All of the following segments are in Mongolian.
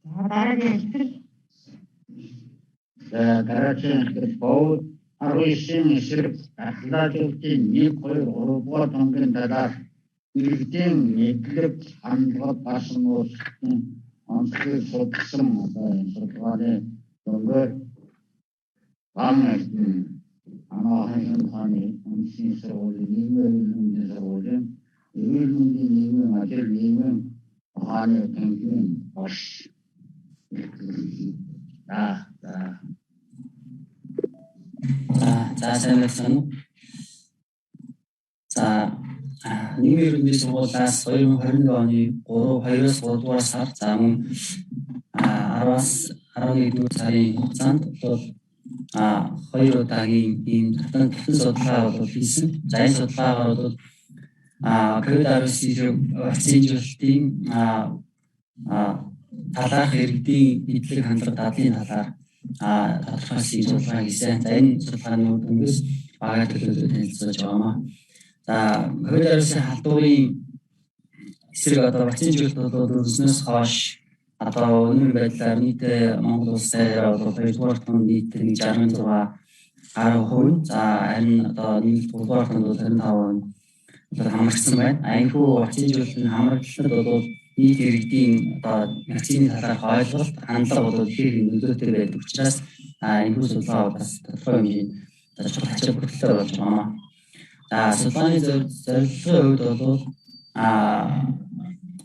Дараагийн хэсэг бод 19-ийн эсрэг ахлаажуулалтын 1, 2, 3 дугаар тонгийн талаар иргэдийн мэдлэг хандлага бас нууцын онцлог судалсан судалгааны дөнгөөр анаахын хааны үндэсний сургуулийн нийгмийн мэндийн сургуулийн эрүүл мэндийн нийгмийн ажил нийгмийн хааны тэмдгийн бас сайн байна. За нийгмийн мэндийн сургуулиас 2021 оны 2-оос 3 дугаар сар за мөн 10-аас 11 сарын хугацаанд 2 удаагийн ийм татан судалгаа хийсэн. За энэ судалгаагаар бол COVID-19 вакцинжуулалтын талаарх иргэдийн мэдлэг хандлага дадлын талаар тодорхойлсон судалгаа хийсэн. За энэ судалгааны үр дүнээс багаар төлөвлөлт танилцуулж байгаамаа. За COVID-19 халдварын эсрэг вакцинжуулалт бол өрнснөөс хойш өнөр байдлаар нийтээ Монгол улсаар 2-р тоонд нийтээр 66 гаруй хувь. За харин 1-р тоонд бол 25% хамрагдсан байна. Энэхүү вакцинжуулалтын хамрагдлалд бол нийт иргэдийн вакцины талаарх ойлголт хандлага бол их нөлөөтэй байдаг учраас энэхүү судалгаа бас тодорхой хэмжээнд чухал ачаал бүтэлтэй болж байна. За судалгааны зорилгын хувьд бол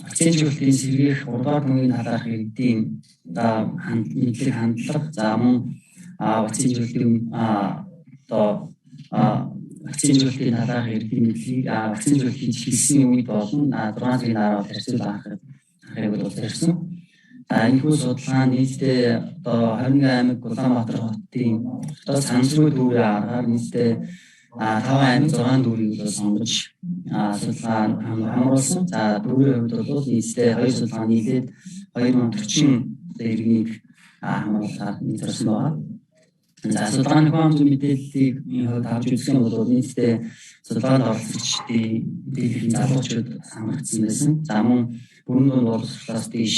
вакцинжуулалтын сэргээх 3-р тонгийн талаарх иргэдийн мэдлэг хандлага за мөн вакцинжуулалтын вакцинжуулалтын талаарх иргэдийн мэдлэгийг вакцинжуулалтын эхэлсний үед болон 6 цагийн дараа харьцуулж анхаарах бол зорьсон. Энэхүү судалгаа нийтдээ 21 аймаг Улаанбаатар хотын санамсргүй дүүрээ аргаар нийтдээ 5 аймаг 6 дүүрийг сонгож судалгаа хамруулсан. За дүүрийн хувьд бол нийтдээ 2 судалгаа нийлээд 2040 иргэнийг хамруулахаар зорьсон байна. За судалгааны хэмжээ мэдээллийг авч үзэх юм бол нийтдээ судалгаанд оролцогчдын мэдээллийн залуучууд хамрагдсан байсан. За мөн бүрэн дунд боловсролоос дээш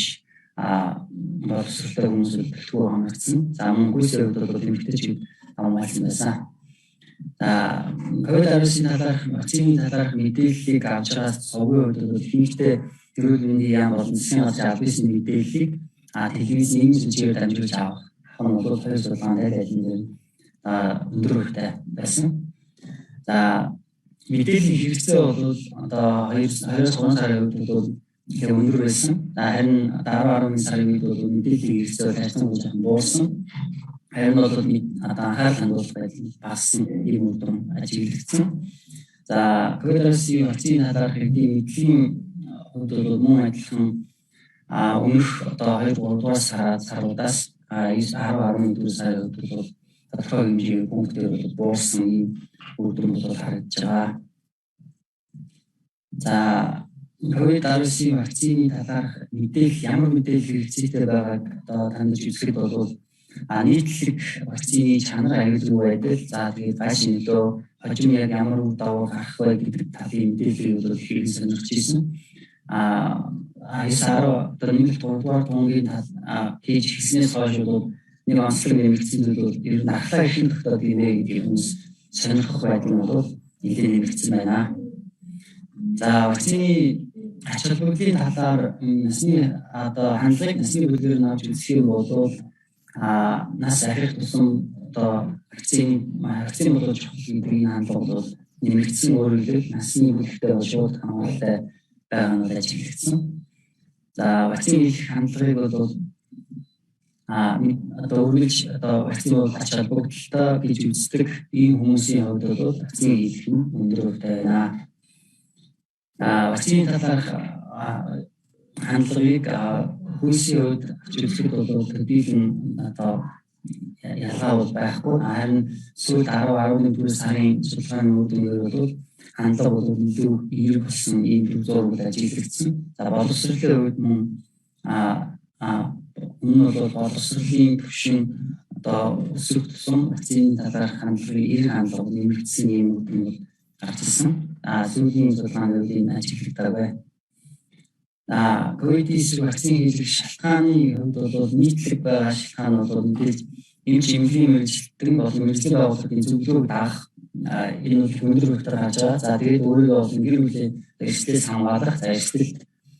боловсролтой хүмүүсүүд бэлтгэл хамрагдсан. За мөн хүйсийн хувьд бол эмэгтэйчүүд хамгаалсан байсан. За COVID-19 талаарх вакцины талаарх мэдээллийг авч байгаас сувгийн хувьд бол ихэнхдээ эрүүл мэндийн яам болон засгийн газрын аль биесийн мэдээллийг телевиз нийгмийн сүнчээр дамжуулж авах нь бол хоёр судалгаанд аль алин өндөр хүртэй байсан. За мэдээллийн хэрэгцээ бол 2-3 сарын үед бол их өндөр байсан. Харин 10-11 сарын үед бол мэдээллийн хэрэгцээ харьцангуй жоохон буурсан. Харин бол анхаарал хандуулах байдал багассан ийм үр дүн ажиглагдсан. За COVID-19 вакцины талаарх иргэдийн мэдлэгийн хувьд бол мөн адилхан өмнөх 2-3 дугаар саруудаас 10-11 сарын үед бол тодорхой хэмжээний пунктээр бол буурсан ийм үр дүн бол харагдж байгаа. За COVID-19 вакцины талаарх мэдээлэл ямар мэдээлэл хэрэгцээтэй байгааг таньж үзэхэд бол нийтлэг вакцины чанар аюулгүй байдаг. За тэгээд цааш нөлөө хожим яг ямар үр дагавар гарах вэ гэдэг талын мэдээллийг бол хэрэг сонирхож ирсэн. ISAR 1-3 тонгийн хийж хэлснээс хойш бол нэг онцлог нэмэгдсэн зүйл бол ер нь ахлаа ихэнх тогтоод ирнэ гэдэг хүмүүс сонирхох байдал нь бол нэлээд нэмэгдсэн байна. За вакцины ач холбогдлын талаар насны хандлагыг насны бүлгээр нь авч үзэх юм бол нас ахих тусам вакцины болоод чухал гэдэг энэ хандлага бол нэмэгдсэн өөрөлдөд насны бүлэгтэй шууд хамааралтай байгаа нь ажиглагдсан. За вакцины их хандлагыг бол үргэлж вакцины бол ач холбогдолтой гэж үздэг ийм хүмүүсийн хувьд бол вакцины хийх нь өндөр хүртэй байна. Вакцины талаарх хандлагыг хүйсийн хувьд авч үзэхэд бол төдийлөн ялгаа бол байхгүй. Харин сүүлд 10-11 сарын судалгааны үр дүнээр бол хандлага бол илүү эерэг болсон ийм зураг ажиглагдсан. За боловсролын хувьд мөн өмнө бол боловсролын төвшин өсөх тусам вакцины талаарх хандлагын эерэг хандлага нэмэгдсэн ийм үр дүн гарч ирсэн. Сүүлийн судалгааны үед энэ ажиглагдав. ковид эсрэг вакцины хийх шалтгааны хувьд бол нийтлэг байгаа шалтгаан бол мэдээж эмч эмнэлгийн мэргэжилтэн болон мэргэжлийн байгууллагын зөвлөгөөг даах энэ бол өндөр хөвтөр гарч байгаа. За тэгээд өөрийгөө гэр бүлийн эрсдлээс хамгаалах, за эрсдэлд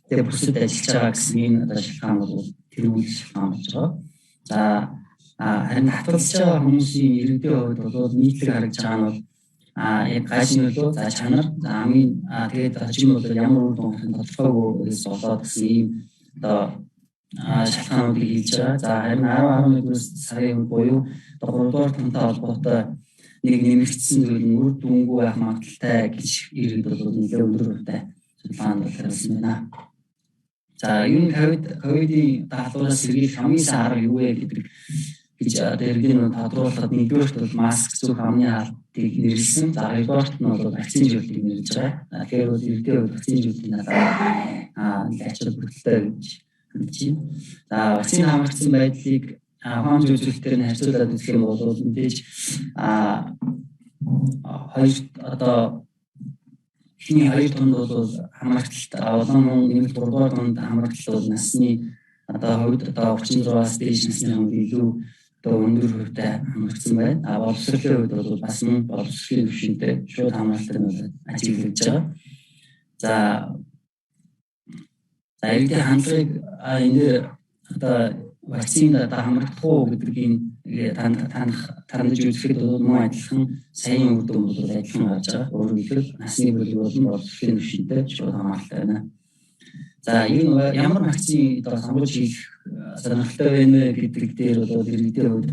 тэгээд бүсэд ажиллаж байгаа гэсэн энэ одоо шалтгаан бол тэргүүл шалтгаан болж байгаа. За харин татгалзаж байгаа хүмүүсийн иргэдийн хувьд бол нийтлэг харагдж байгаа нь бол яг гайшинлуу за чанар за хамгийн тэгээд хажим бол ямар үр дүн гарах тодорхойгүйс болоод гэсэн ийм одоо шалтгаануудыг хийж байгаа. За харин 10-11 сарын буюу 3 дугаар тонтой холбоотой нэг нэмэгдсэн зүйл нь үр дүнгүй байх магадaltaй гэж иргэд бол нэлээд өндөр хувьтай судалгаанд хариулсан байна. За энэ ковидын даалгавраас сэргийлэх хамгийн сайн арга юу вэ гэдэг гэж иргэдийн тодруулахад нэгдүгээрт бол маск зүүх амны хаалтыг нэрлсэн. За хоёрдугаарт нь бол вакцины зөвлөлийг нэрлэж байгаа. Тэгэхээр бол иргэдийн вакцины зөвлөлийн ачаал бүрэлдэхүүн гэж хэлж байна. За вакцины хамрагдсан байдлыг ухаан зөвлөлтөөр нь харьцуулаад үзэх юм бол мэдээж хоёр одоо эхний 2 тунд бол хамрагталт олон нэмэлт 3 дугаар тунд хамрагталт бол насны одоо хувьд одоо 36-аас дээш насны хүмүүс илүү одоо өндөр хувьтай хамрагдсан байна. Боловсролын хувьд бол бас мөн боловсролын түвшинтэй шууд хамралтай нь ажиглаж байгаа. За иргэдийн хандлагыг энэ одоо вакцинд одоо хамрагдах уу гэдгийг таньж үзэхэд мөн адилхан сайн үр дүн бол адилхан гарч байгаа. Өөрөөр хэлбэл насны бүлэг болон боловсролын түвшинтэй шууд хамааралтай байна. За энэ ямар вакцины одоо сонгож хийх сонирхолтой байна гэдэг дээр бол иргэдийн хувьд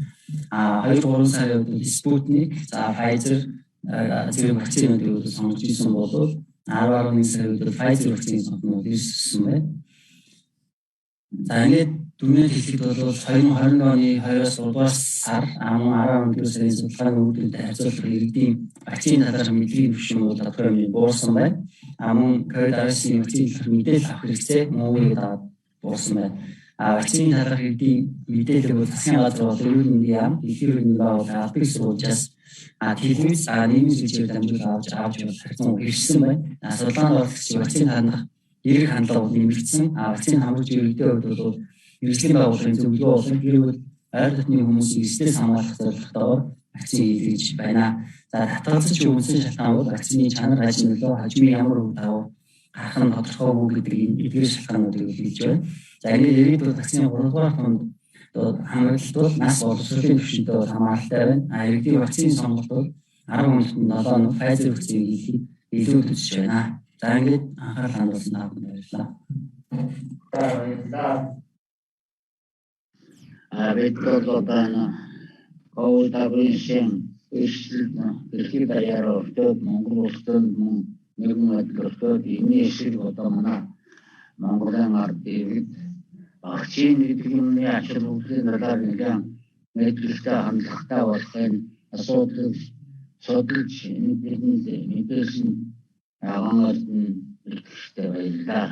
2-3 сарын үед Sputnik, за Pfizer зэрэг вакцинуудыг бол сонгож ирсэн бол 10-11 сарын үед Pfizer вакцины сонгох ирсэн байна. За ингээд дүнээр хэлэхэд бол 2020 оны 2-оос 3 дугаар сар 14 сарын судалгааны үр дүнтэй харьцуулах иргэдийн вакцины талаарх мэдлэгийн түвшин бол тодорхой хэмжээнд буурсан байна. Мөн COVID-19 вакцины талаарх мэдээлэл авах хэрэгцээ мөн удаад буурсан байна. Вакцины талаарх иргэдийн мэдээлэл бол засгийн газар бол эрүүл мэндийн яам, дэлхийн эрүүл мэндийн байгууллага, албан ёсны суулжаас телевиз, нийгмийн сүлжээр дамжуулан авч харьцан хэрэгжсэн байна. Судалгаанд оролцогч вакцины хандах эрэг хандлага нэмэгдсэн. Вакцины хамруулж иргэдийн хувьд бол мэргэжлийн байгууллагын зөвлөгөө болон гэрэл ойр дотны хүмүүсийн эрсдэлээс хамгаалах зорилготойгоор вакцины хийж байна. За татгалзаж үнсэн шалтгаан бол вакцины чанар хажимлоо хажмын ямар үр дагавар гарах нь тодорхойгүй гэдэг эдгээр шалтгаануудыг хийж байна. За энэ иргэд бол вакцины 3 дугаар тунд хамгаалалт бол нас боловсролын түвшинтэй бол хамааралтай байна. Иргэдийн вакцины сонголт бол 10 хүнд 7 нь Pfizer вакциныг хийх илүү төсөж байна. За ингээд анхаарал хандуулсан таавд баярлалаа. Ведлодана COVID-19 эрхийг даяараа өртөөд Монгол улсад нэгэн өдрөд энэ эсрэг одоо манай Монголын ард иргэд вакцины гэдэг юмны ач холбогдлын талаар нэгэн мэдлэгтэй хандлагатай болохын асуудлыг судалж бидний мэдээлсэн агаарт нь хэрэгтэй байлаа.